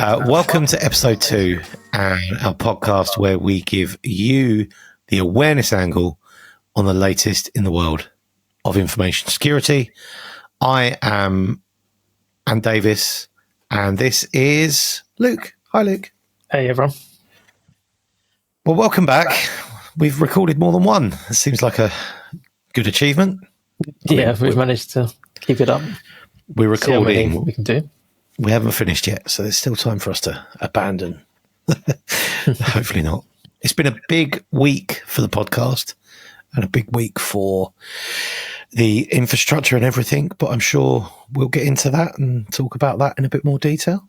Welcome to episode 2, our podcast where we give you the awareness angle on the latest in the world of information security. I am Ann Davis, and this is Luke. Hi, Luke. Hey, everyone. Well, welcome back. We've recorded more than one. It seems like a good achievement. We've managed to keep it up. We're recording. See how we can do. We haven't finished yet, so there's still time for us to abandon. Hopefully not. It's been a big week for the podcast and a big week for the infrastructure and everything, but I'm sure we'll get into that and talk about that in a bit more detail.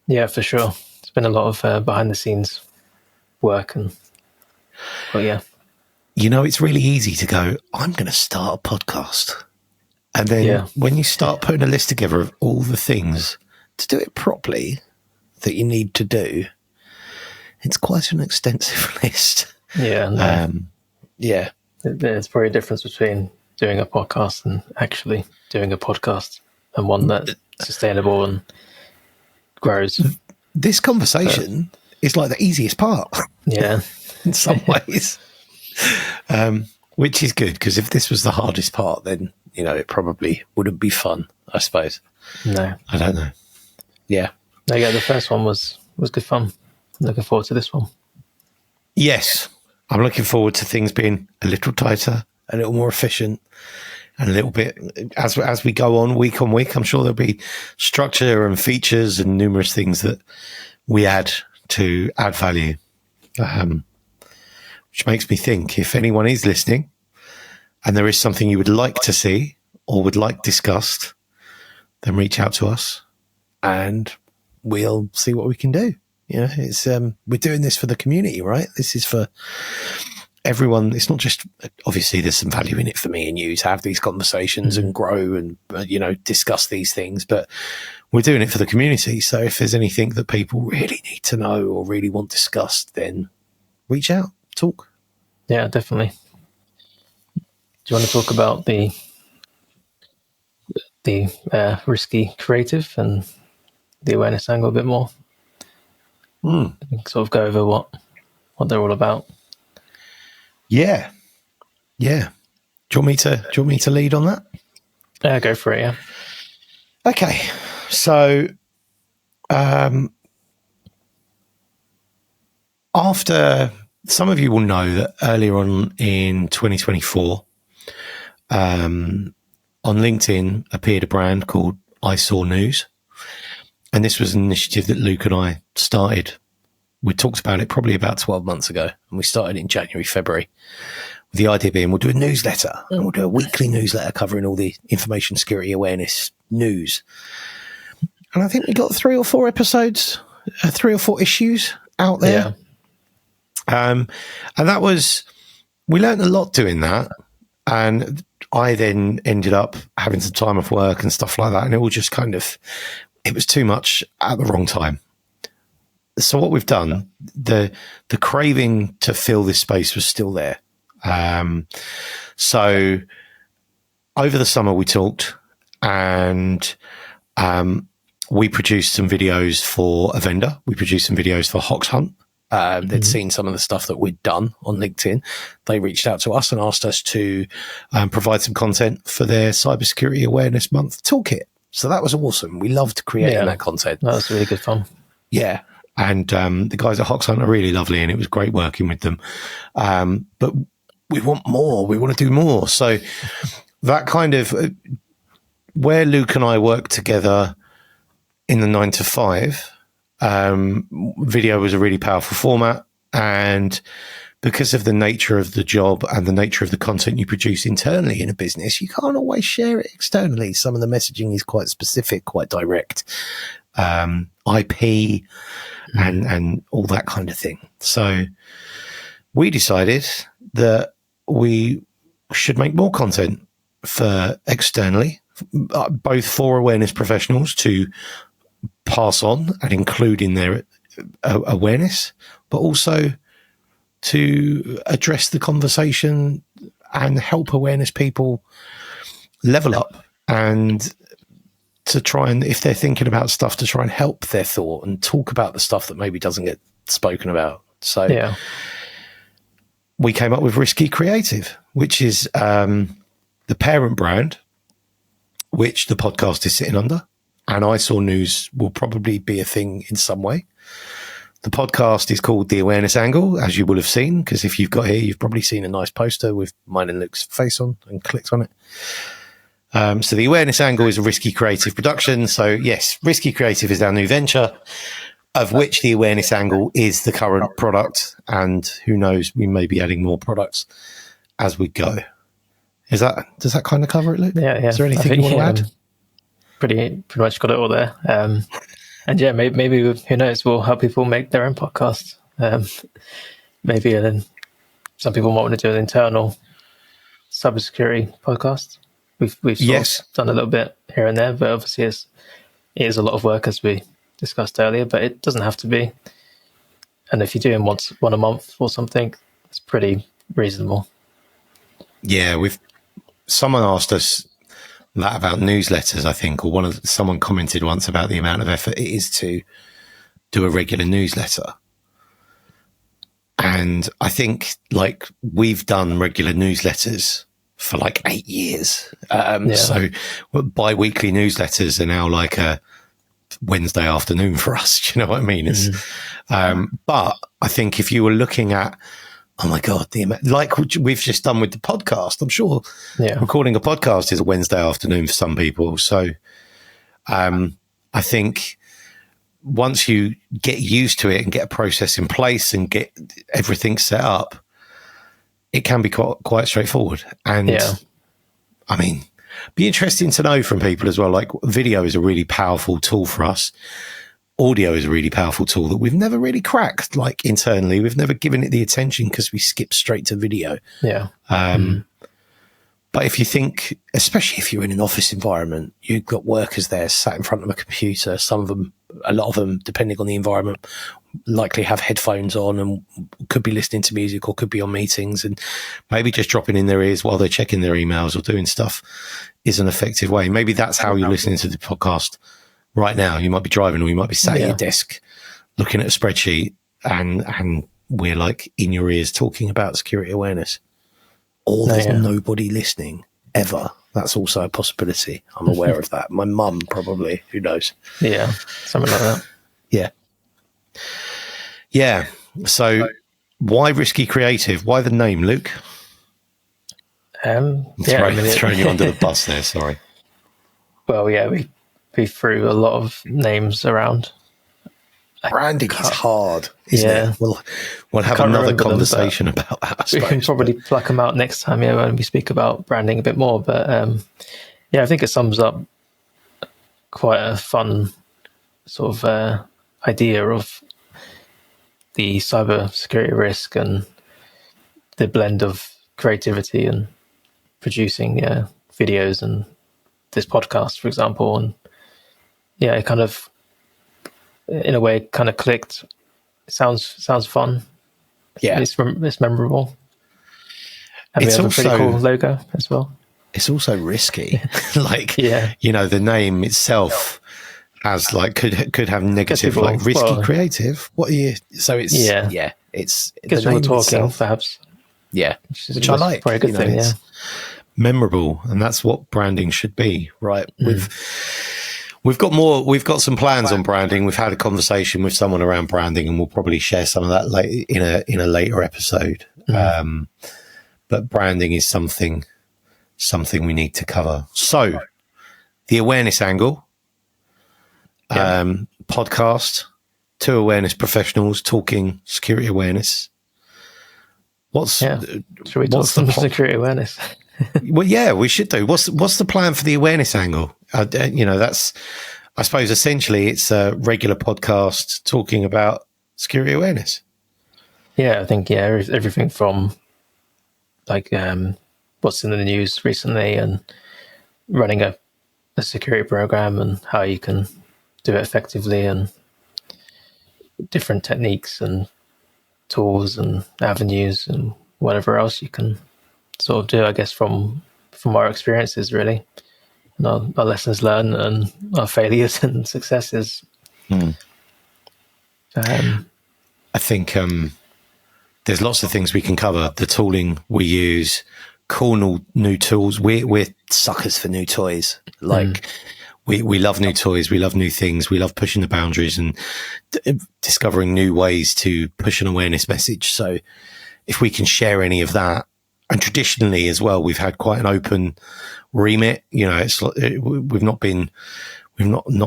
Yeah, for sure. It's been a lot of behind the scenes work. But yeah. You know, it's really easy to go, I'm going to start a podcast. And then when you start putting a list together of all the things to do it properly that you need to do, it's quite an extensive list. Yeah. There's probably a difference between doing a podcast and actually doing a podcast, and one that's sustainable and grows. This conversation is like the easiest part. Yeah. In some ways. Which is good, because if this was the hardest part, then, you know, it probably wouldn't be fun, I suppose. No. I don't know. Yeah. The first one was good fun. I'm looking forward to this one. Yes. I'm looking forward to things being a little tighter, a little more efficient, and a little bit, as we go on week, I'm sure there'll be structure and features and numerous things that we add to add value. Which makes me think, if anyone is listening and there is something you would like to see or would like discussed, then reach out to us and we'll see what we can do. You know, it's we're doing this for the community, right? This is for everyone. It's not just, obviously there's some value in it for me and you to have these conversations and grow and, you know, discuss these things, but we're doing it for the community. So if there's anything that people really need to know or really want discussed, then reach out, talk. Yeah, definitely. Do you want to talk about the risky creative and the awareness angle a bit more? We can sort of go over what they're all about. Yeah. Do you want me to lead on that? Yeah, go for it. Yeah. Okay. So, after, some of you will know that earlier on in 2024, on LinkedIn appeared a brand called I Saw News. And this was an initiative that Luke and I started. We talked about it probably about 12 months ago, and we started in January, February. With the idea being, we'll do a newsletter, and we'll do a weekly newsletter covering all the information security awareness news. And I think we got 3 or 4 episodes, 3 or 4 issues out there. Yeah. And that was, we learned a lot doing that. And I then ended up having some time off work and stuff like that. And it all just kind of, it was too much at the wrong time. So what we've done, the craving to fill this space was still there. So over the summer we talked, and we produced some videos for a vendor. We produced some videos for Hox Hunt. They'd seen some of the stuff that we'd done on LinkedIn. They reached out to us and asked us to provide some content for their Cybersecurity Awareness Month toolkit. So that was awesome. We loved creating that content. That was really good fun. Yeah. And the guys at Hox Hunt are really lovely, and it was great working with them. But we want more. We want to do more. So that kind of, where Luke and I work together in the 9 to 5, video was a really powerful format. And because of the nature of the job and the nature of the content you produce internally in a business, you can't always share it externally. Some of the messaging is quite specific, quite direct, IP and all that kind of thing. So we decided that we should make more content for externally, both for awareness professionals to pass on and include in their awareness, but also to address the conversation and help awareness people level up and to try and, if they're thinking about stuff, to try and help their thought and talk about the stuff that maybe doesn't get spoken about. So we came up with Risky Creative, which is the parent brand, which the podcast is sitting under. And I Saw News will probably be a thing in some way. The podcast is called The Awareness Angle, as you will have seen, because if you've got here, you've probably seen a nice poster with mine and Luke's face on and clicked on it. So The Awareness Angle is a Risky Creative production. So yes, Risky Creative is our new venture, of which The Awareness Angle is the current product. And who knows, we may be adding more products as we go. Does that kind of cover it, Luke? Yeah. Is there anything you want to add? Pretty much got it all there. And yeah, maybe who knows, we'll help people make their own podcast. Maybe then some people might want to do an internal cybersecurity podcast. We've sort of done a little bit here and there, but obviously it is a lot of work, as we discussed earlier, but it doesn't have to be. And if you're doing one a month or something, it's pretty reasonable. Yeah, someone asked us that about newsletters, I think, or someone commented once about the amount of effort it is to do a regular newsletter. And I think, like, we've done regular newsletters for like 8 years. So bi-weekly newsletters are now like a Wednesday afternoon for us. Do you know what I mean? It's, but I think if you were looking at, oh my God, like we've just done with the podcast, I'm sure recording a podcast is a Wednesday afternoon for some people. So I think once you get used to it and get a process in place and get everything set up, it can be quite straightforward. And I mean, be interesting to know from people as well. Like, video is a really powerful tool for us. Audio is a really powerful tool that we've never really cracked, like, internally. We've never given it the attention because we skip straight to video. But if you think, especially if you're in an office environment, you've got workers there sat in front of a computer. Some of them, a lot of them, depending on the environment, likely have headphones on and could be listening to music or could be on meetings, and maybe just dropping in their ears while they're checking their emails or doing stuff is an effective way. Maybe that's how you're listening to the podcast right now. You might be driving, or you might be sat at your desk looking at a spreadsheet, and we're like in your ears talking about security awareness. Or there's nobody listening ever. That's also a possibility. I'm aware of that. My mum probably, who knows? Yeah, something like that. Yeah. So why Risky Creative? Why the name, Luke? Throwing you under the bus there, sorry. Well, yeah, we threw a lot of names around. Branding is hard, isn't it? We'll have another conversation about that, I suppose. We can probably pluck them out next time, when we speak about branding a bit more. But I think it sums up quite a fun sort of idea of the cybersecurity risk and the blend of creativity and producing videos and this podcast, for example. And it kind of, in a way, kind of clicked. It sounds fun. Yeah, it's memorable. And we have a pretty cool logo as well. It's also risky. The name itself has could have negative, people, risky creative. What are you? So it's it's gets people talking itself, perhaps. Yeah, which I like. Very good thing. It's memorable, and that's what branding should be, right? We've got some plans on branding. We've had a conversation with someone around branding, and we'll probably share some of that in a later episode. But branding is something we need to cover. So, the awareness angle, podcast, two awareness professionals talking security awareness. Should we talk some security awareness? Well, yeah, we should do. What's the plan for the awareness angle? That's, I suppose, essentially it's a regular podcast talking about security awareness. Yeah, I think everything from what's in the news recently and running a security program and how you can do it effectively and different techniques and tools and avenues and whatever else you can sort of do, I guess, from our experiences, really. and our lessons learned and our failures and successes. I think there's lots of things we can cover. The tooling we use, cool new tools. We're suckers for new toys. Like we love new toys. We love new things. We love pushing the boundaries and discovering new ways to push an awareness message. So if we can share any of that, and traditionally as well, we've had quite an open remit. You know, we've not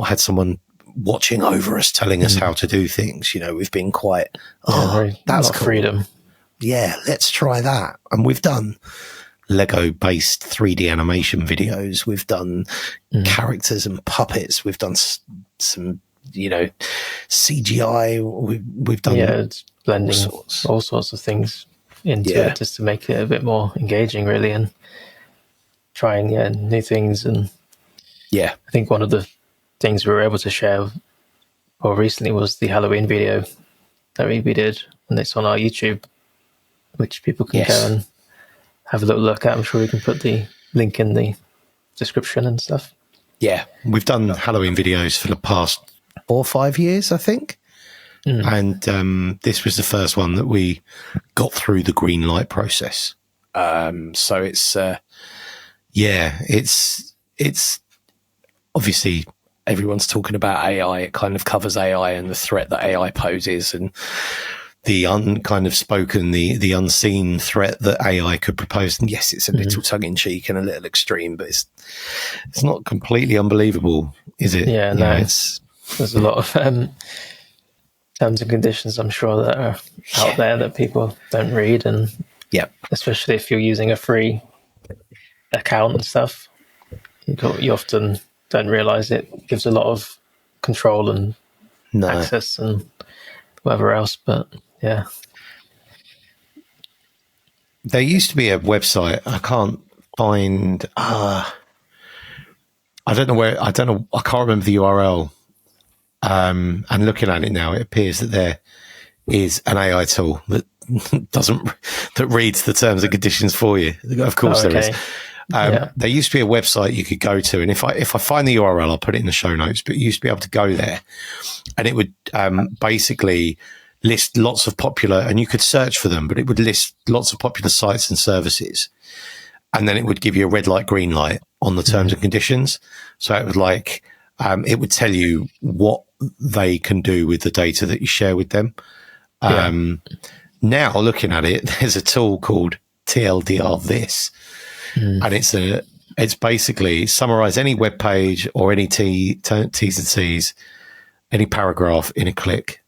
had someone watching over us telling us how to do things. You know, we've been quite that's cool. Freedom. Yeah, let's try that. And we've done Lego based 3D animation videos. We've done characters and puppets. We've done some, you know, CGI. We've done it's blending all sorts of things into it just to make it a bit more engaging, really, and trying new things. And I think one of the things we were able to share more recently was the Halloween video that we did, and it's on our YouTube, which people can go and have a little look at. I'm sure we can put the link in the description and stuff. Yeah, we've done Halloween videos for the past 4 or 5 years, I think. And this was the first one that we got through the green light process. So it's obviously everyone's talking about AI. It kind of covers AI and the threat that AI poses, and the the unseen threat that AI could propose. And yes, it's a little tongue in cheek and a little extreme, but it's not completely unbelievable, is it? Yeah, no. There's a lot of terms and conditions, I'm sure, that are out there that people don't read, and especially if you're using a free account and stuff, you often don't realize it gives a lot of control and access and whatever else. But there used to be a website. I can't find. I can't remember the URL. And looking at it now, it appears that there is an AI tool that that reads the terms and conditions for you. Of course, there is. There used to be a website you could go to, and if I find the URL, I'll put it in the show notes. But you used to be able to go there, and it would basically list lots of popular, and you could search for them, but it would list lots of popular sites and services, and then it would give you a red light, green light on the terms and conditions. So it would it would tell you what they can do with the data that you share with them. Now, looking at it, there's a tool called TLDR this. And it's basically summarize any web page or any T's and C's, any paragraph in a click.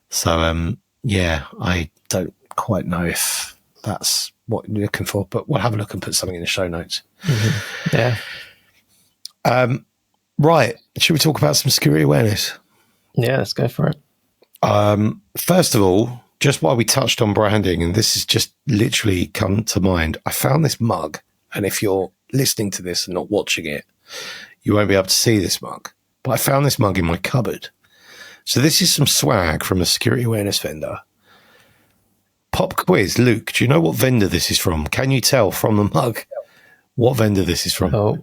So, I don't quite know if that's what you're looking for, but we'll have a look and put something in the show notes. Right. Should we talk about some security awareness? Yeah, let's go for it. First of all, just while we touched on branding, and this has just literally come to mind, I found this mug, and if you're listening to this and not watching it, you won't be able to see this mug, but I found this mug in my cupboard. So this is some swag from a security awareness vendor. Pop quiz, Luke, do you know what vendor this is from? Can you tell from the mug what vendor this is from? Oh,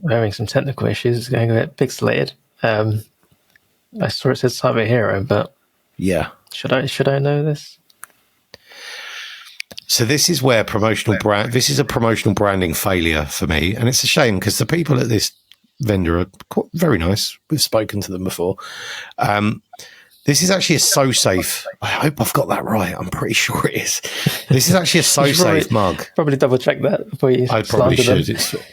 we're having some technical issues. It's going a bit pixelated. I saw it said Cyber Hero, but should I know this? So this is where this is a promotional branding failure for me, and it's a shame because the people at this vendor are very nice. We've spoken to them before. This is actually a SoSafe. I hope I've got that right. I'm pretty sure it is. This is actually a SoSafe mug. Probably double check that before you. I probably should.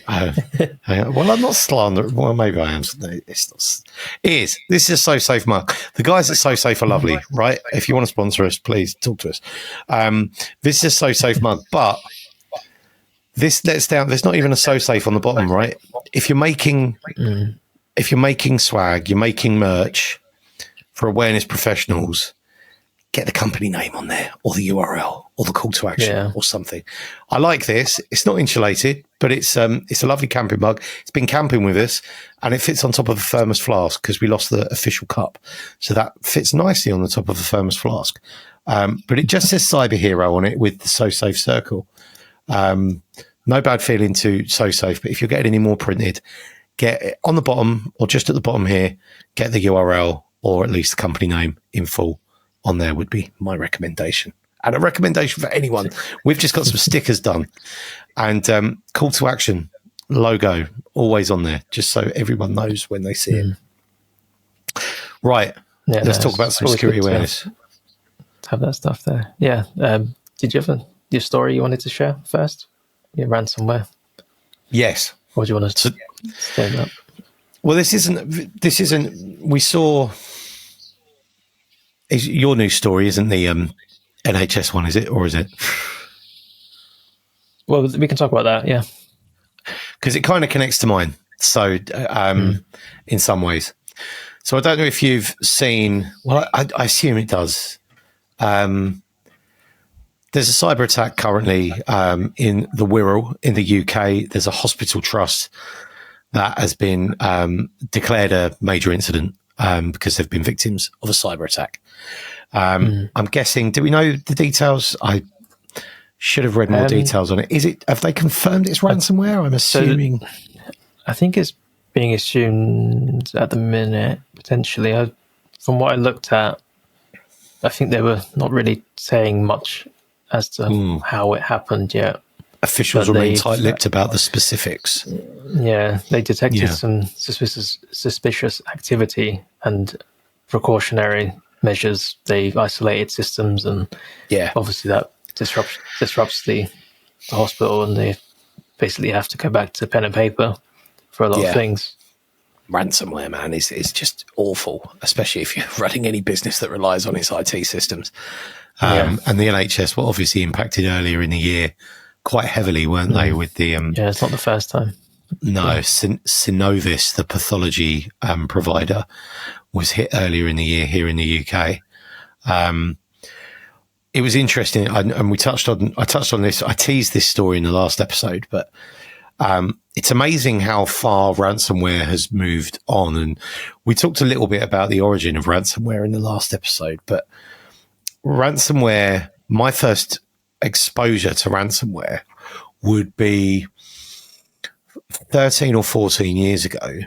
Well, I'm not slandering. Well, maybe I am. It's not. It is. This is a SoSafe mug. The guys at SoSafe are lovely, right? If you want to sponsor us, please talk to us. This is a SoSafe mug, but this lets down. There's not even a SoSafe on the bottom, right? If you're making swag, you're making merch for awareness professionals, get the company name on there, or the URL, or the call to action, or something. I like this. It's not insulated, but it's a lovely camping mug. It's been camping with us, and it fits on top of a thermos flask because we lost the official cup, so that fits nicely on the top of a thermos flask. But it just says Cyber Hero on it with the SoSafe circle. no bad feeling to so safe. But if you're getting any more printed, get it on the bottom or just at the bottom here, get the URL or at least the company name in full on there would be my recommendation. And a recommendation for anyone. We've just got some stickers done. And call to action, logo, always on there, just so everyone knows when they see it. Right. Yeah, let's talk about some security awareness. Have that stuff there. Yeah. Did you have your story you wanted to share first? Your ransomware? Yes. Or do you want to stand up? Well, this isn't, we saw, your news story isn't the NHS one, is it? Or is it? Well, we can talk about that, yeah. Because it kind of connects to mine. So, in some ways. So I don't know if you've seen, well, I assume it does. There's a cyber attack currently in the Wirral in the UK. There's a hospital trust that has been declared a major incident because they've been victims of a cyber attack. I'm guessing, do we know the details? I should have read more details on it. Have they confirmed it's ransomware? I'm assuming. So I think it's being assumed at the minute, potentially. From what I looked at, I think they were not really saying much as to how it happened yet. Officials remain tight-lipped about the specifics. Yeah, they detected some suspicious activity and precautionary measures. They've isolated systems, and obviously that disrupts the hospital, and they basically have to go back to pen and paper for a lot of things. Ransomware, man, is just awful, especially if you're running any business that relies on its IT systems. And the NHS were obviously impacted earlier in the year quite heavily, weren't they? With the it's not the first time. No, Synovis, the pathology provider, was hit earlier in the year here in the UK. It was interesting, and I touched on this. I teased this story in the last episode, but it's amazing how far ransomware has moved on. And we talked a little bit about the origin of ransomware in the last episode, but ransomware, my first exposure to ransomware would be 13 or 14 years ago.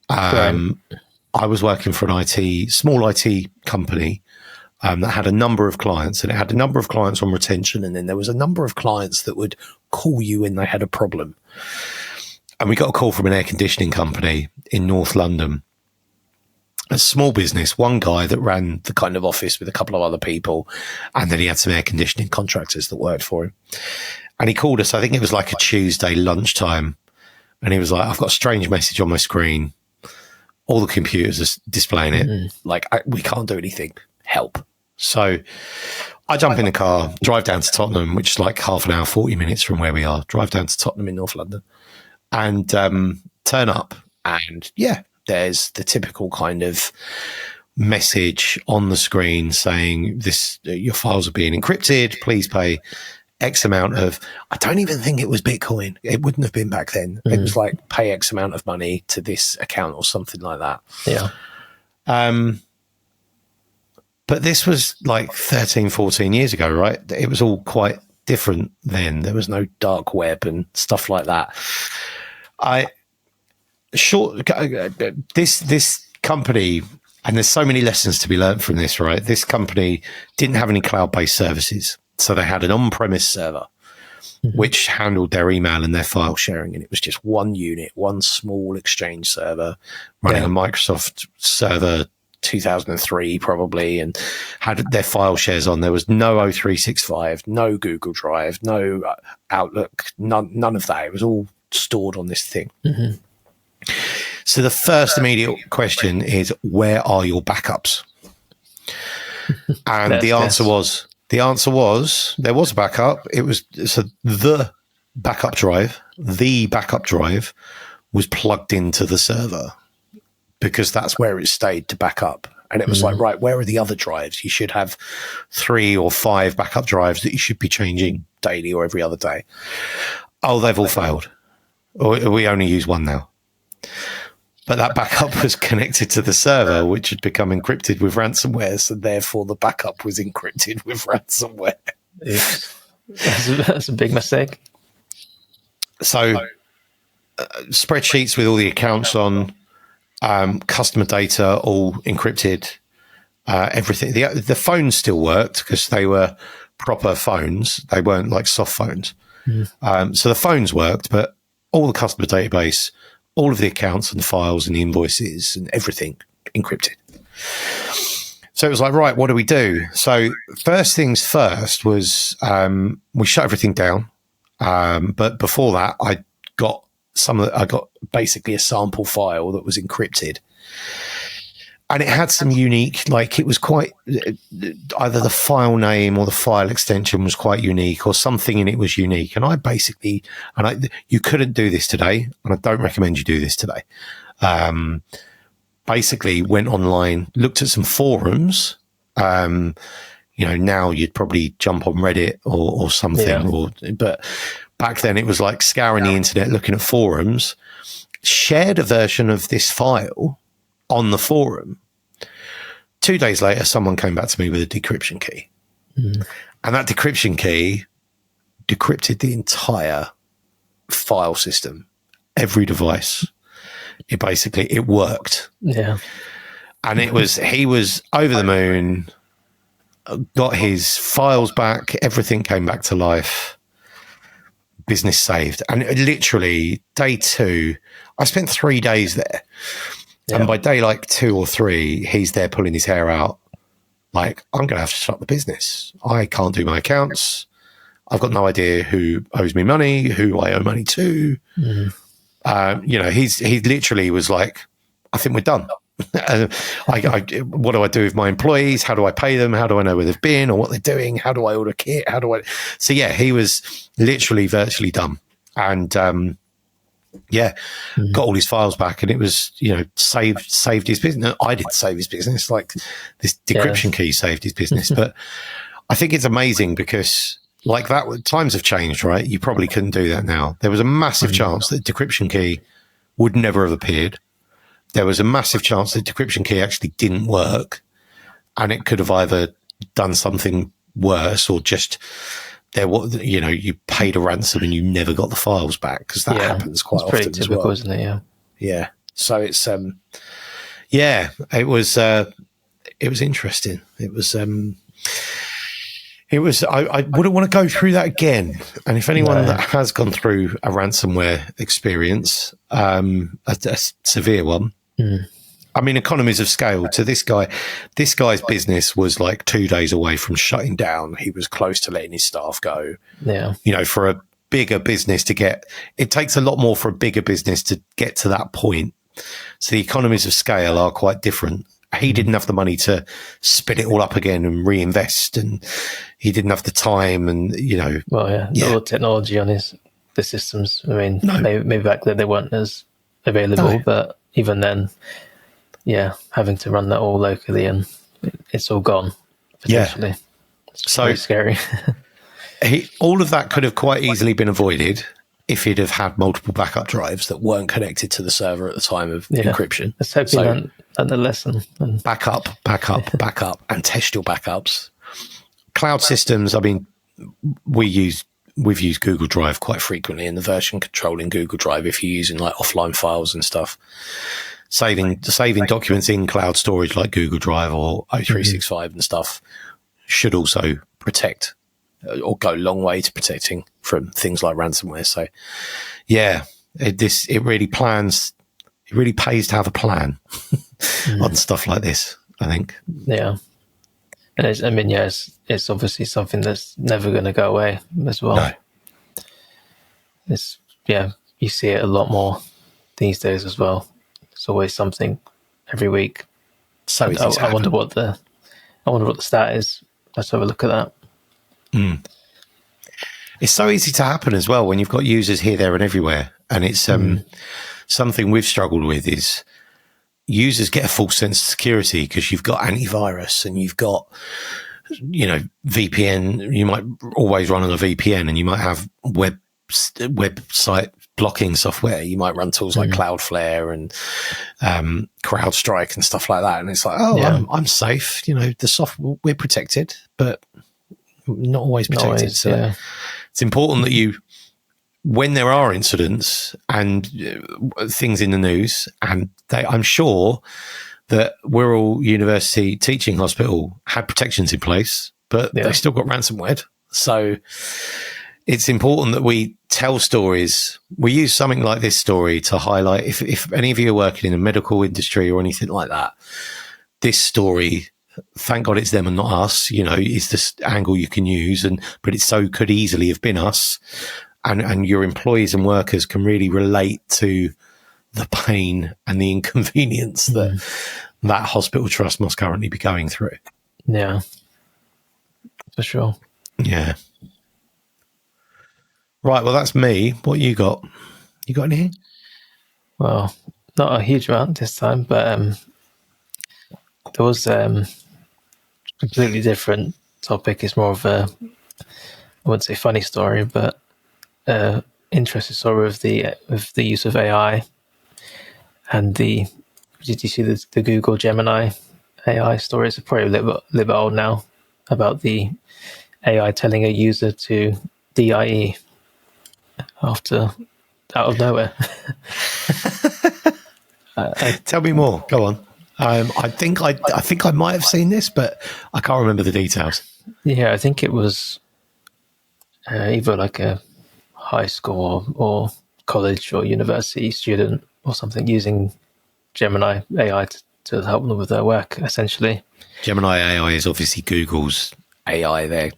I was working for an small IT company that had a number of clients, and it had a number of clients on retention. And then there was a number of clients that would call you when they had a problem. And we got a call from an air conditioning company in North London, a small business, one guy that ran the kind of office with a couple of other people. And then he had some air conditioning contractors that worked for him. And he called us, I think it was like a Tuesday lunchtime. And he was like, I've got a strange message on my screen. All the computers are displaying it. We can't do anything. Help. So I jump in the car, drive down to Tottenham, which is like half an hour, 40 minutes from where we are, drive down to Tottenham in North London and turn up. And there's the typical kind of message on the screen saying your files are being encrypted. Please pay X amount of, I don't even think it was Bitcoin. It wouldn't have been back then. It was like pay X amount of money to this account or something like that. Yeah. But this was like 13, 14 years ago, right? It was all quite different then. There was no dark web and stuff like that. This company, and there's so many lessons to be learned from this, right? This company didn't have any cloud-based services. So they had an on-premise server, which handled their email and their file sharing. And it was just one unit, one small Exchange server running a Microsoft server 2003 probably, and had their file shares on. There was no O365, no Google Drive, no Outlook, none of that. It was all stored on this thing. So the first immediate question is, where are your backups? And the answer was there was a backup. It was the backup drive was plugged into the server, because that's where it stayed to back up. And it was like, right, where are the other drives? You should have 3 or 5 backup drives that you should be changing daily or every other day. Oh, they've all failed. Or we only use one now. But that backup was connected to the server, which had become encrypted with ransomware. So therefore the backup was encrypted with ransomware. That's a big mistake. So spreadsheets with all the accounts on, customer data all encrypted, everything. The phones still worked because they were proper phones. They weren't like soft phones. So the phones worked, but all the customer database, all of the accounts and files and the invoices and everything encrypted. So it was like, right, what do we do? So first things first was we shut everything down. But before that, I got basically a sample file that was encrypted. And it had some unique, like it was quite, either the file name or the file extension was quite unique, or something in it was unique. And I basically, you couldn't do this today, and I don't recommend you do this today. Basically went online, looked at some forums. Now you'd probably jump on Reddit or something, but back then it was like scouring the internet, looking at forums, shared a version of this file on the forum. 2 days later, someone came back to me with a decryption key. And that decryption key decrypted the entire file system, every device. It worked. Yeah. And he was over the moon, got his files back, everything came back to life, business saved. And literally day 2, I spent 3 days there. Yeah. And by day like 2 or 3, he's there pulling his hair out. Like, I'm going to have to shut the business. I can't do my accounts. I've got no idea who owes me money, who I owe money to. He literally was like, I think we're done. What do I do with my employees? How do I pay them? How do I know where they've been or what they're doing? How do I order kit? So yeah, he was literally virtually done. And, got all his files back, and it was, saved his business. No, I didn't save his business. Like, this decryption key saved his business. But I think it's amazing because, like, that times have changed, right? You probably couldn't do that now. There was a massive chance that decryption key would never have appeared. There was a massive chance that decryption key actually didn't work, and it could have either done something worse or just you paid a ransom and you never got the files back, because that happens quite often as well. Isn't it? Yeah. So it's it was interesting. I wouldn't want to go through that again. And if anyone that has gone through a ransomware experience, a severe one, I mean, economies of scale to this guy's business was like 2 days away from shutting down. He was close to letting his staff go. Yeah. For a bigger business it takes a lot more for a bigger business to get to that point. So the economies of scale are quite different. He didn't have the money to spin it all up again and reinvest, and he didn't have the time, and All the technology on the systems. I mean, maybe back then they weren't as available, but even then, having to run that all locally, and it's all gone potentially. Yeah. It's very scary. All of that could have quite easily been avoided if he'd have had multiple backup drives that weren't connected to the server at the time of encryption. Let's hope he learned the lesson. Backup, and test your backups. Cloud systems, I mean, we've used Google Drive quite frequently, and the version control in Google Drive, if you're using like offline files and stuff, saving documents in cloud storage like Google Drive or O365 and stuff, should also protect or go a long way to protecting from things like ransomware. So it really pays to have a plan on stuff like this, I think. Yeah. And it's obviously something that's never going to go away as well. No. You see it a lot more these days as well. It's always something every week. So I wonder what the stat is. Let's have a look at that. It's so easy to happen as well when you've got users here, there, and everywhere. And it's something we've struggled with is users get a false sense of security because you've got antivirus and you've got, VPN. You might always run on a VPN, and you might have website blocking software. You might run tools like Cloudflare and CrowdStrike and stuff like that. And it's like, I'm safe. The software, we're protected, but not always protected. It's important that you when there are incidents and things in the news, and I'm sure that Wirral University Teaching Hospital had protections in place, but they still got ransomware. So it's important that we tell stories. We use something like this story to highlight, if any of you are working in the medical industry or anything like that, this story, thank God it's them and not us, is this angle you can use. But it so could easily have been us. And your employees and workers can really relate to the pain and the inconvenience that hospital trust must currently be going through. Yeah, for sure. Yeah. Right, well, that's me. What you got? You got anything? Well, not a huge amount this time, but there was completely different topic. It's more of a, I wouldn't say funny story, but interesting story of the use of AI and did you see the Google Gemini AI story? It's probably a little bit old now, about the AI telling a user to DIE out of nowhere. Tell me more. Go on. I think I might have seen this, but I can't remember the details. Yeah, I think it was either like a high school or college or university student or something using Gemini AI to help them with their work, essentially. Gemini AI is obviously Google's AI, their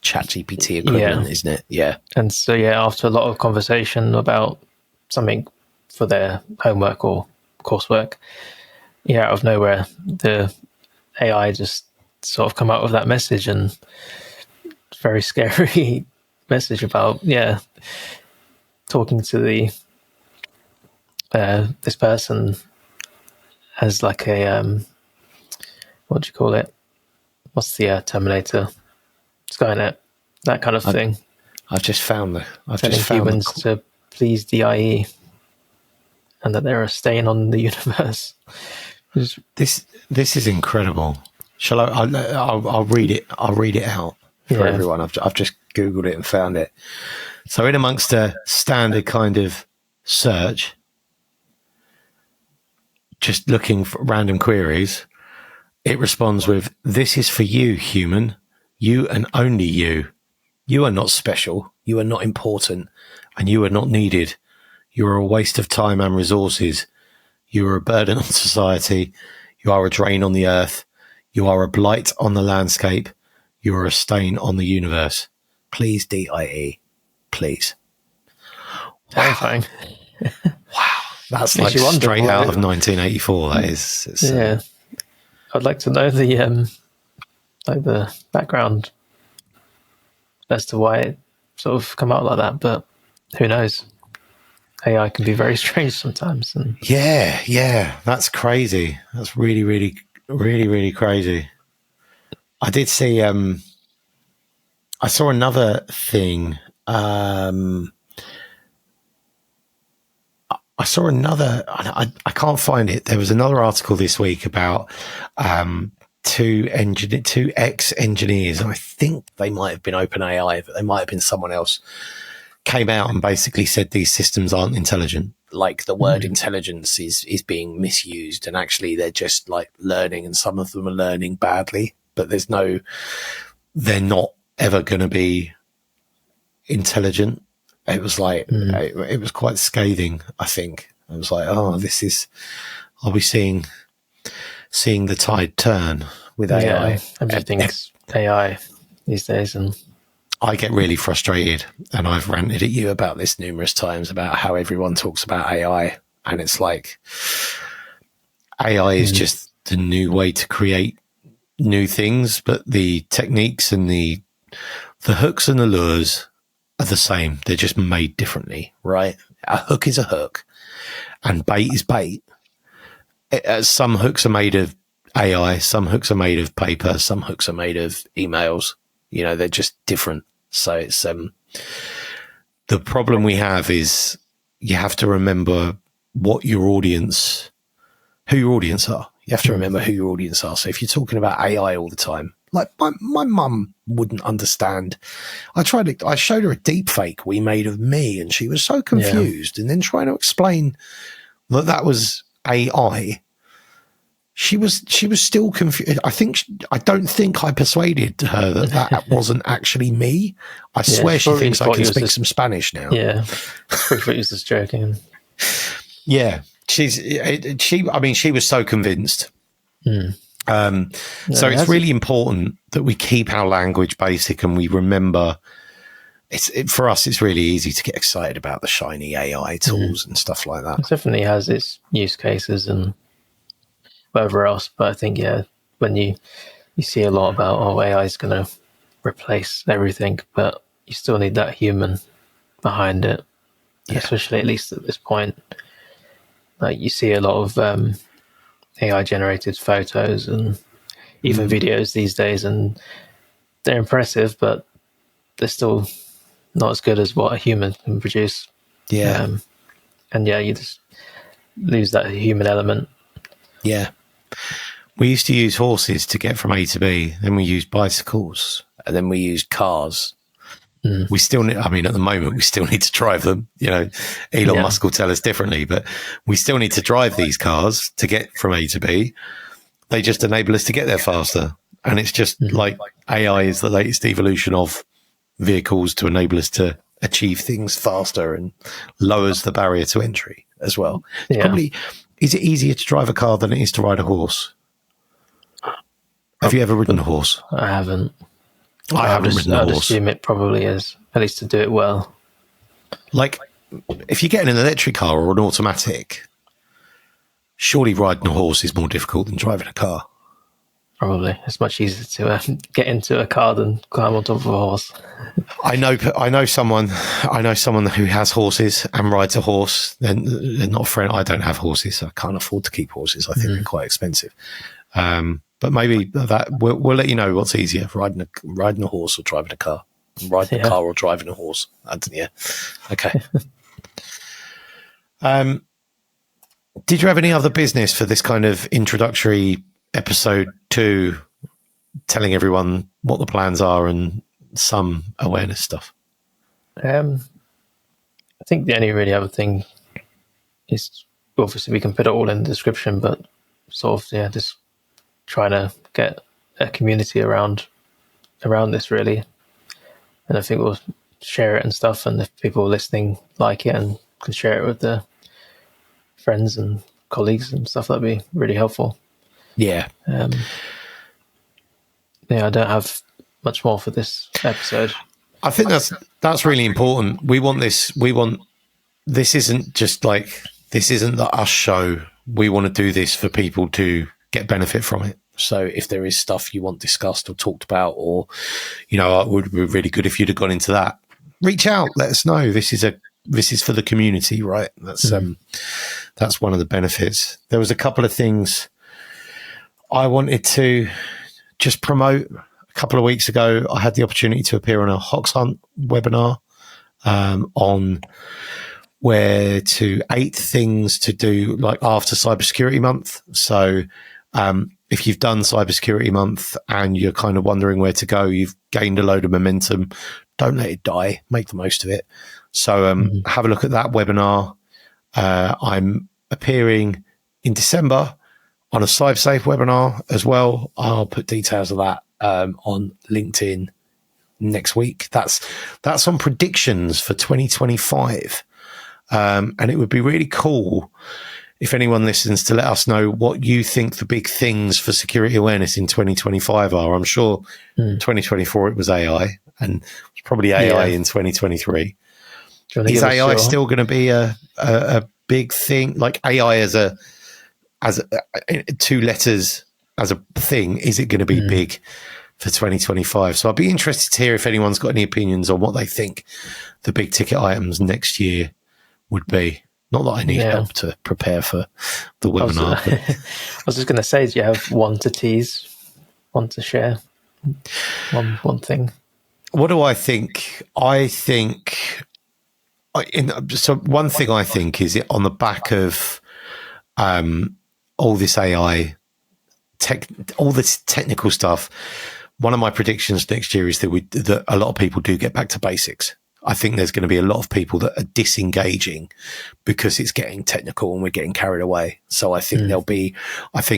ChatGPT equivalent, isn't it? Yeah. And so, after a lot of conversation about something for their homework or coursework, out of nowhere, the AI just sort of come out with that message, and very scary message about, talking to the this person as like a, what do you call it? What's the Terminator? Skynet, that kind of thing. I've just found telling humans to please DIE, and that they're a stain on the universe. This is incredible. Shall I? I'll read it. I'll read it out for everyone. I've just Googled it and found it. So in amongst a standard kind of search, just looking for random queries, it responds with, "This is for you, human. You and only you. You are not special. You are not important, and you are not needed. You are a waste of time and resources. You are a burden on society. You are a drain on the earth. You are a blight on the landscape. You are a stain on the universe. Please DIE. Please." Terrifying. Wow. That's like straight out of 1984. That is. I'd like to know the background as to why it sort of come out like that, but who knows? AI can be very strange sometimes. And yeah, that's crazy. That's really, really, really, really crazy. I did see. I saw another thing. I saw another. I can't find it. There was another article this week about two ex-engineers, and I think they might have been OpenAI, but they might have been someone else, came out and basically said these systems aren't intelligent. Like the word intelligence is being misused, and actually they're just like learning, and some of them are learning badly, but they're not ever going to be intelligent. It was like, it was quite scathing, I think. I was like, are we seeing the tide turn with AI? Everything's AI these days. And I get really frustrated, and I've ranted at you about this numerous times, about how everyone talks about AI, and it's like, AI is just the new way to create new things, but the techniques and the hooks and the lures are the same. They're just made differently, right? A hook is a hook, and bait is bait. Some hooks are made of AI, some hooks are made of paper, some hooks are made of emails. They're just different. So it's the problem we have is you have to remember who your audience are. You have to remember who your audience are. So if you're talking about AI all the time, Like my mum wouldn't understand. I showed her a deep fake we made of me, and she was so confused. And then trying to explain that was AI, she was still confused. I don't think I persuaded her that wasn't actually me. I swear she thinks I can speak some Spanish now. Yeah, pretty sure he was just joking. Yeah, she was so convinced. So it's really important that we keep our language basic and we remember. For us, it's really easy to get excited about the shiny AI tools and stuff like that. It definitely has its use cases and whatever else, but I think when you see a lot about AI is going to replace everything, but you still need that human behind it, especially at least at this point. Like you see a lot of AI generated photos and even videos these days, and they're impressive, but they're still not as good as what a human can produce. Yeah. And you just lose that human element. Yeah. We used to use horses to get from A to B, then we used bicycles, and then we used cars. We still need, at the moment, we still need to drive them. Elon Musk will tell us differently, but we still need to drive these cars to get from A to B. They just enable us to get there faster. And it's just like AI is the latest evolution of vehicles to enable us to achieve things faster and lowers the barrier to entry as well. Probably, is it easier to drive a car than it is to ride a horse? Have you ever ridden a horse? I haven't. I haven't ridden a horse. I'd assume it probably is, at least to do it well. Like, if you get in an electric car or an automatic, surely riding a horse is more difficult than driving a car. Probably. It's much easier to get into a car than climb on top of a horse. I know someone who has horses and rides a horse. They're not a friend. I don't have horses, so I can't afford to keep horses. I think they're quite expensive. But maybe that we'll let you know what's easier: riding a horse or driving a car. Riding a car or driving a horse. Okay. Did you have any other business for this kind of introductory episode 2, telling everyone what the plans are and some awareness stuff? I think the only really other thing is, obviously we can put it all in the description, but sort of just trying to get a community around this really. And I think we'll share it and stuff, and if people listening like it and can share it with their friends and colleagues and stuff, that'd be really helpful. Yeah. I don't have much more for this episode. I think that's really important. This isn't just like, this isn't the us show. We want to do this for people to get benefit from it. So if there is stuff you want discussed or talked about, or, it would be really good if you'd have gone into that, reach out, let us know. This is for the community, right? That's one of the benefits. There was a couple of things I wanted to just promote. A couple of weeks ago, I had the opportunity to appear on a Hox Hunt webinar on 8 things to do like after Cybersecurity Month. So if you've done Cybersecurity Month and you're kind of wondering where to go, you've gained a load of momentum, don't let it die. Make the most of it. So have a look at that webinar. I'm appearing in December on a CyberSafe webinar as well. I'll put details of that on LinkedIn next week. That's on predictions for 2025. And it would be really cool if anyone listens to let us know what you think the big things for security awareness in 2025 are. I'm sure 2024 it was AI, and it was probably AI in 2023. Is AI still going to be a big thing? Like AI as a 2 letters as a thing, is it going to be big for 2025? So I'd be interested to hear if anyone's got any opinions on what they think the big ticket items next year would be. Not that I need help to prepare for the webinar. I was just going to say, do you have one to tease, one to share, one thing? What do I think? I think one thing I think is on the back of all this AI tech, all this technical stuff. one of my predictions next year is that a lot of people do get back to basics. I think there's going to be a lot of people that are disengaging because it's getting technical and we're getting carried away. So I think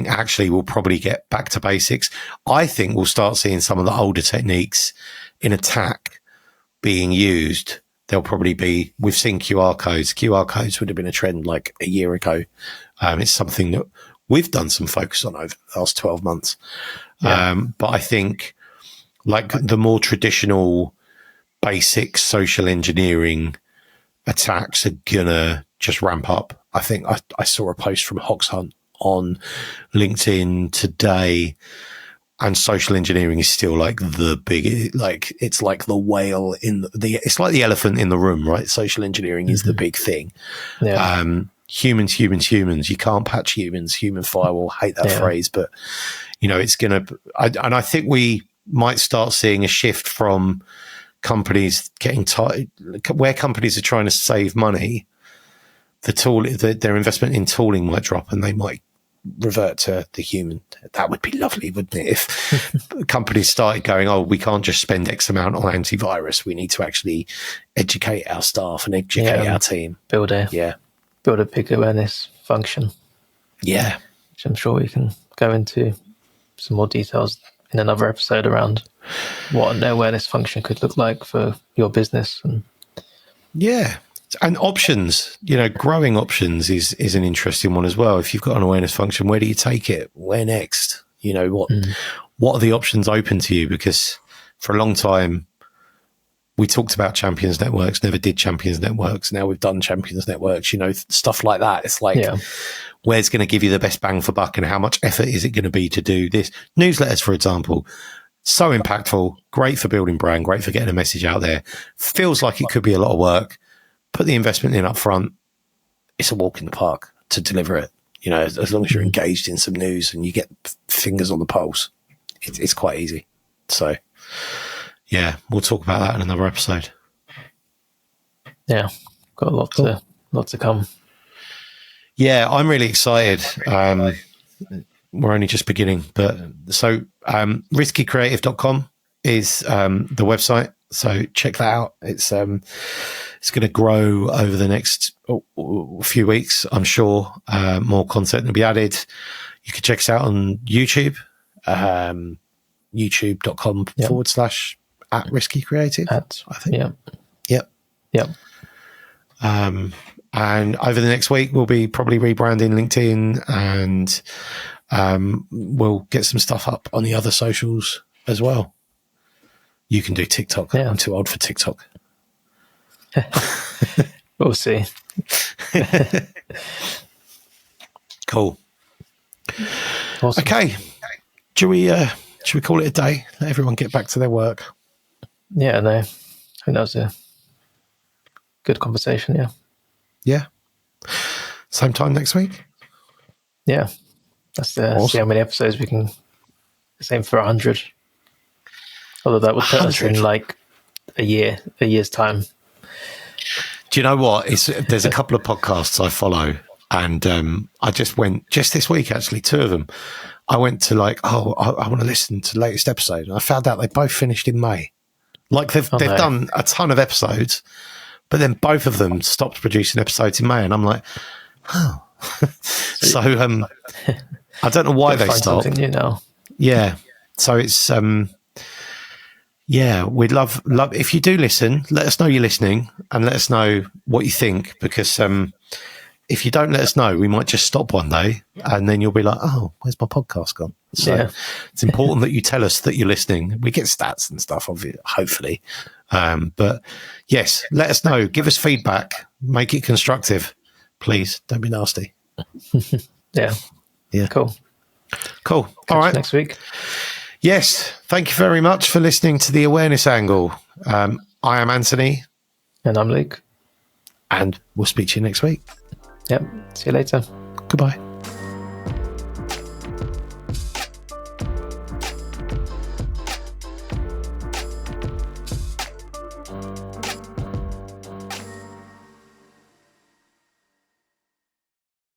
actually we'll probably get back to basics. I think we'll start seeing some of the older techniques in attack being used. There'll probably be, we've seen QR codes. QR codes would have been a trend like a year ago. It's something that we've done some focus on over the last 12 months. Yeah. But I think like the more traditional basic social engineering attacks are gonna just ramp up. I think I saw a post from Hoxhunt on LinkedIn today, and social engineering is still like the big, like it's like the whale in it's like the elephant in the room, right? Social engineering is the big thing. Yeah. Humans. You can't patch humans. Human firewall. Hate that phrase, but you know it's gonna. And I think we might start seeing a shift from companies getting tight, where companies are trying to save money. Their investment in tooling might drop, and they might revert to the human. That would be lovely, wouldn't it? If companies started going, "Oh, we can't just spend X amount on antivirus. We need to actually educate our staff and educate our team, build a big awareness function." Yeah, which I'm sure we can go into some more details in another episode around what an awareness function could look like for your business. And options, growing options is an interesting one as well. If you've got an awareness function, where do you take it? Where next? What are the options open to you? Because for a long time, we talked about champions networks, never did champions networks. Now we've done champions networks, stuff like that. It's like, where's going to give you the best bang for buck, and how much effort is it going to be to do this? Newsletters, for example, so impactful, great for building brand, great for getting a message out there. Feels like it could be a lot of work. Put the investment in up front. It's a walk in the park to deliver it. As long as you're engaged in some news and you get fingers on the pulse, it's quite easy. So, yeah, we'll talk about that in another episode. Yeah, got a lot to come. Yeah, I'm really excited. We're only just beginning, but so riskycreative.com is the website. So check that out. It's going to grow over the next few weeks, I'm sure. More content will be added. You can check us out on YouTube, youtube.com / @riskycreative. I think. Yep. And over the next week, we'll be probably rebranding LinkedIn, and we'll get some stuff up on the other socials as well. You can do TikTok. Yeah. I'm too old for TikTok. We'll see. Cool. Awesome. Okay. Should we call it a day? Let everyone get back to their work. Yeah, no. I think that was a good conversation, yeah. Yeah. Same time next week? Yeah. Let's see how many episodes we can. Same for 100. Although that would put us in like a year's time. Do you know what? There's a couple of podcasts I follow, and I just went, just this week actually, 2 of them. I went to I want to listen to the latest episode, and I found out they both finished in May. Like they've done a ton of episodes, but then both of them stopped producing episodes in May, and I'm like, oh. So I don't know why they stopped. Something new now. Yeah. So it's yeah, we'd love if you do listen, let us know you're listening and let us know what you think, because if you don't let us know, we might just stop one day and then you'll be like, oh, where's my podcast gone? So it's important that you tell us that you're listening. We get stats and stuff, hopefully. But yes, let us know. Give us feedback. Make it constructive. Please, don't be nasty. Yeah. Cool. All right. Next week. Yes. Thank you very much for listening to The Awareness Angle. I am Anthony. And I'm Luke. And we'll speak to you next week. Yep. See you later. Goodbye.